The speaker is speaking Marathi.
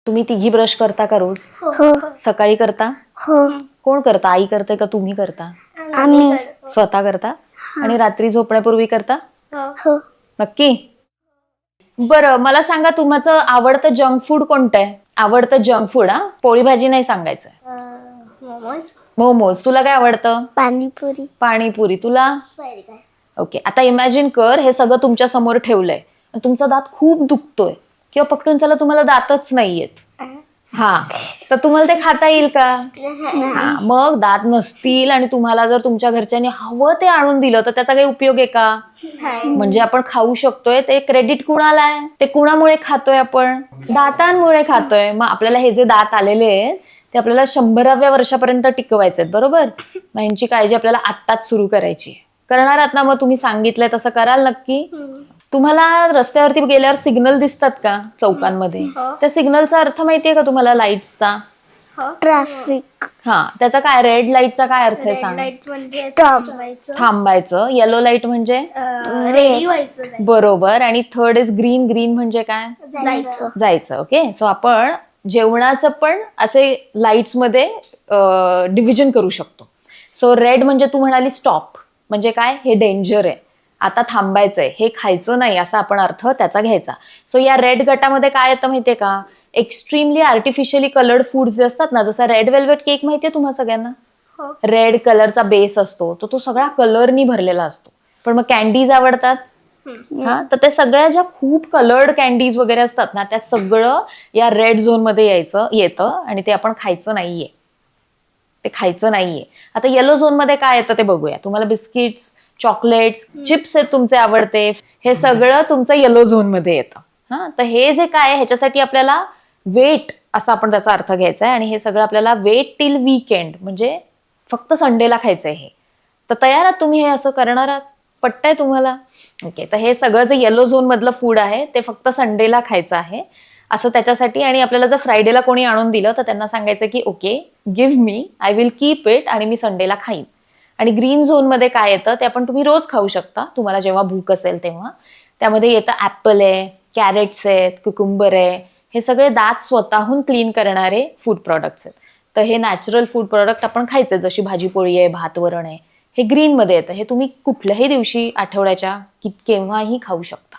तुम्ही तिघी ब्रश करता का रोज? हो सकाळी करता? हो कोण करता? आई करते का तुम्ही करता? आम्ही स्वतः करता? आणि रात्री झोपण्यापूर्वी करता? हो नक्की? बरं, मला सांगा तुमचं आवडतं जंक फूड कोणतं आहे? आवडतं जंक फूड, हा, पोळी भाजी नाही सांगायचं. मोमोज. तुला काय आवडतं? पाणीपुरी पाणीपुरी. तुला? ओके, आता इमॅजिन कर हे सगळं तुमच्या समोर ठेवलंय आणि तुमचा दात खूप दुखतोय किंवा पकडून चला तुम्हाला दातच नाहीयेत. हा, तर तुम्हाला ते खाता येईल का? हा, मग दात नसतील आणि तुम्हाला जर तुमच्या घरच्यांनी हवं ते आणून दिलं तर त्याचा काही उपयोग आहे का? म्हणजे आपण खाऊ शकतोय, ते क्रेडिट कुणाला आहे? ते कुणामुळे खातोय आपण? दातांमुळे खातोय. मग आपल्याला हे जे दात आलेले आहेत ते आपल्याला 100व्या वर्षापर्यंत टिकवायचे आहेत, बरोबर? मग यांची काळजी आपल्याला आत्ताच सुरू करायची. करणार आहात ना? मग तुम्ही सांगितलंय तसं कराल नक्की? तुम्हाला रस्त्यावरती गेल्यावर सिग्नल दिसतात का चौकांमध्ये? त्या सिग्नलचा अर्थ माहितीये का तुम्हाला? लाईट्सचा. ट्रॅफिक हा, त्याचा काय? रेड लाईटचा काय अर्थ आहे सांग? स्टॉप थांबायचं. येलो लाईट म्हणजे रेडी व्हायचं बरोबर. आणि थर्ड इज ग्रीन. ग्रीन म्हणजे काय? जायचं. ओके, सो आपण जेवणाचं पण असे लाईट्स मध्ये डिव्हिजन करू शकतो. सो रेड म्हणजे तू म्हणाली स्टॉप, म्हणजे काय? हे डेंजर आहे, आता थांबायचंय, हे खायचं नाही, असा आपण अर्थ त्याचा घ्यायचा. सो या रेड गटामध्ये काय येतं माहितीये का? एक्स्ट्रीमली आर्टिफिशियली कलर्ड फूड्स जे असतात ना, जसा रेड वेल्वेट केक माहितीये तुम्हा सगळ्यांना? रेड कलरचा बेस असतो, तो सगळा कलरनी भरलेला असतो. पण मग कॅन्डीज आवडतात? हा, तर ते सगळ्या ज्या खूप कलर्ड कॅन्डीज वगैरे असतात ना, त्या सगळं या रेड झोन मध्ये येतं आणि ते आपण खायचं नाहीये. ते खायचं नाहीये. आता येलो झोन मध्ये काय येतं ते बघूया. तुम्हाला बिस्किट्स, चॉकलेट्स, चिप्स आहेत तुमचे आवडते, हे सगळं तुमचं येलो झोन मध्ये येतं. हा, तर हे जे काय ह्याच्यासाठी आपल्याला वेट असा आपण त्याचा अर्थ घ्यायचा आहे आणि हे सगळं आपल्याला वेट टिल वीकेंड म्हणजे फक्त संडेला खायचंय हे. तर तयार आहात तुम्ही हे असं करणार आहात? पटतंय तुम्हाला? ओके, तर हे सगळं जे येलो झोन मधलं फूड आहे ते फक्त संडेला खायचं आहे असं त्याच्यासाठी. आणि आपल्याला जर फ्रायडेला कोणी आणून दिलं तर त्यांना सांगायचं की okay, give me, I will keep it आणि मी संडेला खाईन. आणि ग्रीन झोन मध्ये काय येतं ते आपण तुम्ही रोज खाऊ शकता, तुम्हाला जेव्हा भूक असेल तेव्हा. त्यामध्ये येतं ऍपल आहे, कॅरेट्स आहेत, कुकुंबर आहे, हे सगळे दात स्वतःहून क्लीन करणारे फूड प्रोडक्ट्स आहेत. तर हे नॅचरल फूड प्रोडक्ट आपण खायचे, जशी भाजीपोळी आहे, भात वरण आहे, हे ग्रीन मध्ये येतं. हे तुम्ही कुठल्याही दिवशी आठवड्याच्या केव्हाही खाऊ शकता.